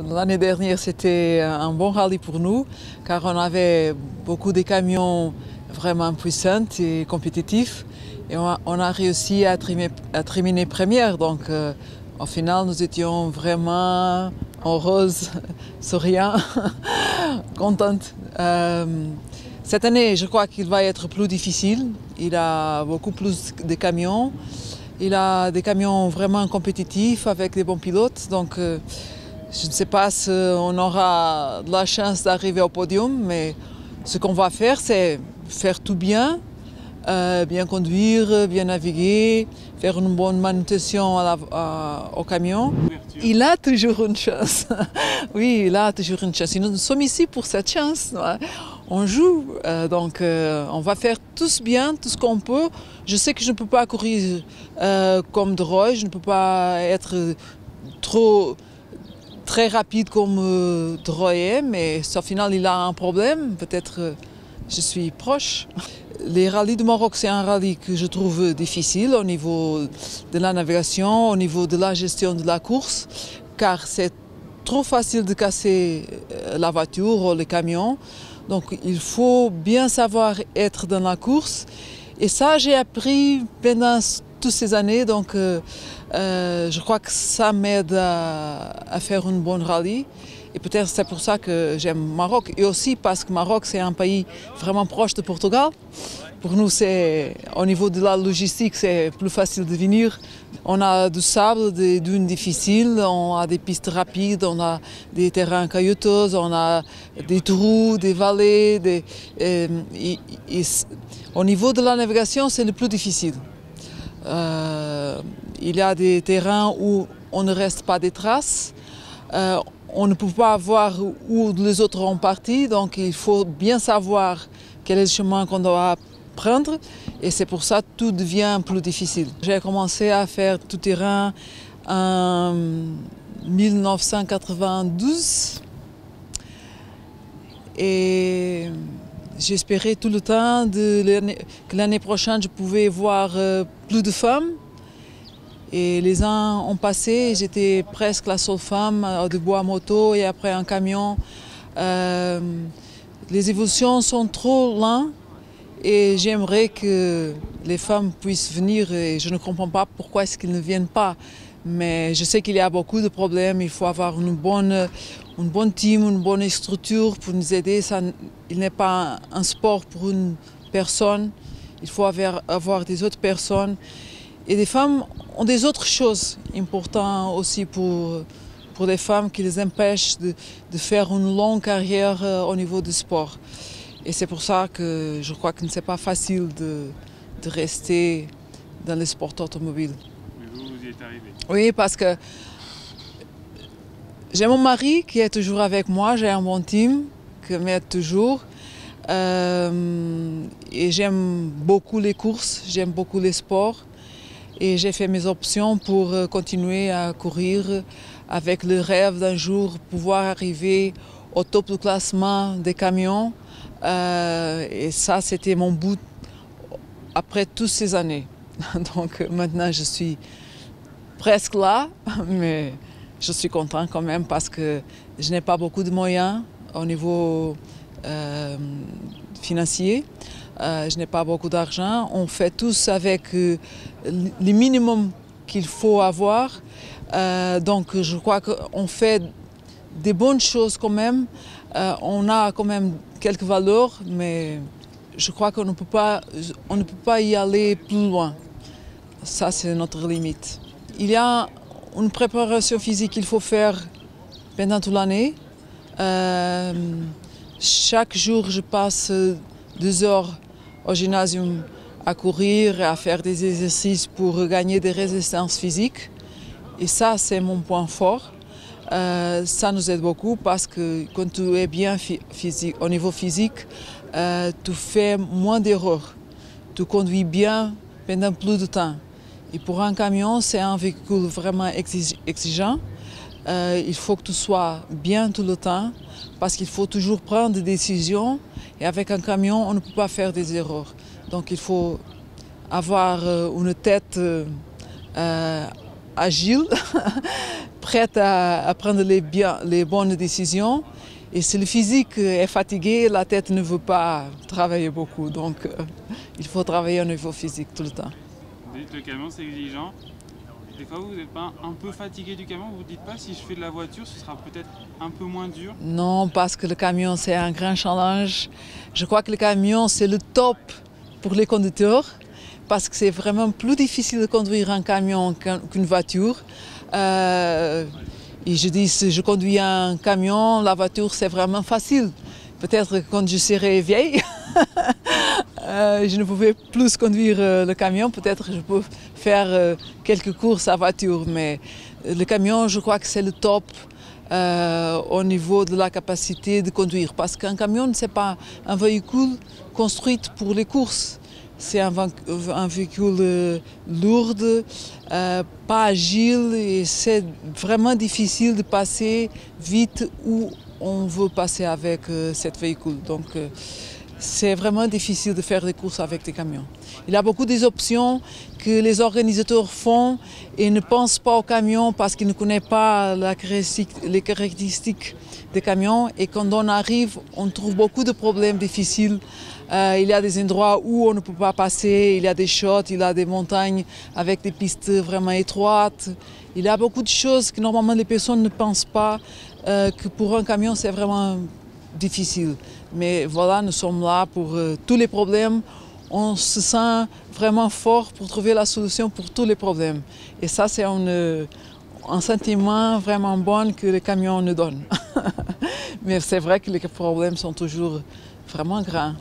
L'année dernière, c'était un bon rallye pour nous, car on avait beaucoup de camions vraiment puissants et compétitifs. Et on a réussi à terminer première. Donc, au final, nous étions vraiment heureuses, souriants, contentes. Cette année, je crois qu'il va être plus difficile. Il a beaucoup plus de camions. Il a des camions vraiment compétitifs avec des bons pilotes. Donc, je ne sais pas si on aura de la chance d'arriver au podium, mais ce qu'on va faire, c'est faire tout bien, bien conduire, bien naviguer, faire une bonne manutention au camion. Il a toujours une chance. Oui, il a toujours une chance. Nous sommes ici pour cette chance. On joue, donc on va faire tous bien, tout ce qu'on peut. Je sais que je ne peux pas courir comme Droy, je ne peux pas être très rapide comme Droy, mais au final il a un problème, peut-être je suis proche. Les rallyes du Maroc, c'est un rallye que je trouve difficile au niveau de la navigation, au niveau de la gestion de la course, car c'est trop facile de casser la voiture ou le camion. Donc il faut bien savoir être dans la course. Et ça, j'ai appris pendant toutes ces années. Donc je crois que ça m'aide à faire une bonne rallye. Et peut-être c'est pour ça que j'aime Maroc. Et aussi parce que Maroc, c'est un pays vraiment proche de Portugal. Pour nous, au niveau de la logistique, c'est plus facile de venir. On a du sable, des dunes difficiles, on a des pistes rapides, on a des terrains caillouteux, on a des trous, des vallées. Au niveau de la navigation, c'est le plus difficile. Il y a des terrains où on ne reste pas des traces. On ne peut pas voir où les autres ont parti, donc il faut bien savoir quel est le chemin qu'on doit prendre, et c'est pour ça que tout devient plus difficile. J'ai commencé à faire tout terrain en 1992 et j'espérais tout le temps que l'année prochaine je pouvais voir plus de femmes. Et les ans ont passé, j'étais presque la seule femme debout à moto et après un camion. Les évolutions sont trop lentes et j'aimerais que les femmes puissent venir et je ne comprends pas pourquoi est-ce qu'ils ne viennent pas. Mais je sais qu'il y a beaucoup de problèmes, il faut avoir une bonne team, une bonne structure pour nous aider. Il n'est pas un sport pour une personne, il faut avoir des autres personnes. Et les femmes ont des autres choses importantes aussi pour les femmes qui les empêchent de faire une longue carrière au niveau du sport. Et c'est pour ça que je crois que ce n'est pas facile de rester dans le sport automobile. Mais vous y êtes arrivé. Oui, parce que j'ai mon mari qui est toujours avec moi, j'ai un bon team qui m'aide toujours. Et j'aime beaucoup les courses, j'aime beaucoup les sports. Et j'ai fait mes options pour continuer à courir avec le rêve d'un jour pouvoir arriver au top du classement des camions. Et ça, c'était mon but après toutes ces années. Donc maintenant, je suis presque là, mais je suis contente quand même parce que je n'ai pas beaucoup de moyens au niveau financier. Je n'ai pas beaucoup d'argent. On fait tous avec le minimum qu'il faut avoir. Donc je crois qu'on fait des bonnes choses quand même. On a quand même quelques valeurs, mais je crois qu'on ne peut pas y aller plus loin. Ça, c'est notre limite. Il y a une préparation physique qu'il faut faire pendant toute l'année. Chaque jour, je passe 2 heures au gymnasium à courir et à faire des exercices pour gagner des résistances physiques. Et ça, c'est mon point fort. Ça nous aide beaucoup parce que quand tu es bien au niveau physique, tu fais moins d'erreurs. Tu conduis bien pendant plus de temps. Et pour un camion, c'est un véhicule vraiment exigeant. Il faut que tu sois bien tout le temps parce qu'il faut toujours prendre des décisions. Et avec un camion, on ne peut pas faire des erreurs. Donc il faut avoir une tête agile, prête à prendre les bonnes décisions. Et si le physique est fatigué, la tête ne veut pas travailler beaucoup. Donc il faut travailler au niveau physique tout le temps. Vous dites que le camion c'est exigeant. Des fois vous n'êtes pas un peu fatigué du camion, vous ne dites pas si je fais de la voiture ce sera peut-être un peu moins dur? Non, parce que le camion c'est un grand challenge. Je crois que le camion c'est le top pour les conducteurs parce que c'est vraiment plus difficile de conduire un camion qu'une voiture. Et je dis, si je conduis un camion, la voiture c'est vraiment facile. Peut-être que quand je serai vieille, je ne pouvais plus conduire le camion. Peut-être que je peux faire quelques courses à voiture. Mais le camion, je crois que c'est le top au niveau de la capacité de conduire. Parce qu'un camion, ce n'est pas un véhicule construit pour les courses. C'est un véhicule lourd, pas agile et c'est vraiment difficile de passer vite où on veut passer avec ce véhicule. Donc c'est vraiment difficile de faire des courses avec des camions. Il y a beaucoup d'options que les organisateurs font et ne pensent pas aux camions parce qu'ils ne connaissent pas les caractéristiques des camions. Et quand on arrive, on trouve beaucoup de problèmes difficiles. Il y a des endroits où on ne peut pas passer, il y a des chutes, il y a des montagnes avec des pistes vraiment étroites. Il y a beaucoup de choses que normalement les personnes ne pensent pas que pour un camion c'est vraiment difficile. Mais voilà, nous sommes là pour tous les problèmes. On se sent vraiment fort pour trouver la solution pour tous les problèmes. Et ça, c'est un sentiment vraiment bon que les camions nous donnent. Mais c'est vrai que les problèmes sont toujours vraiment grands.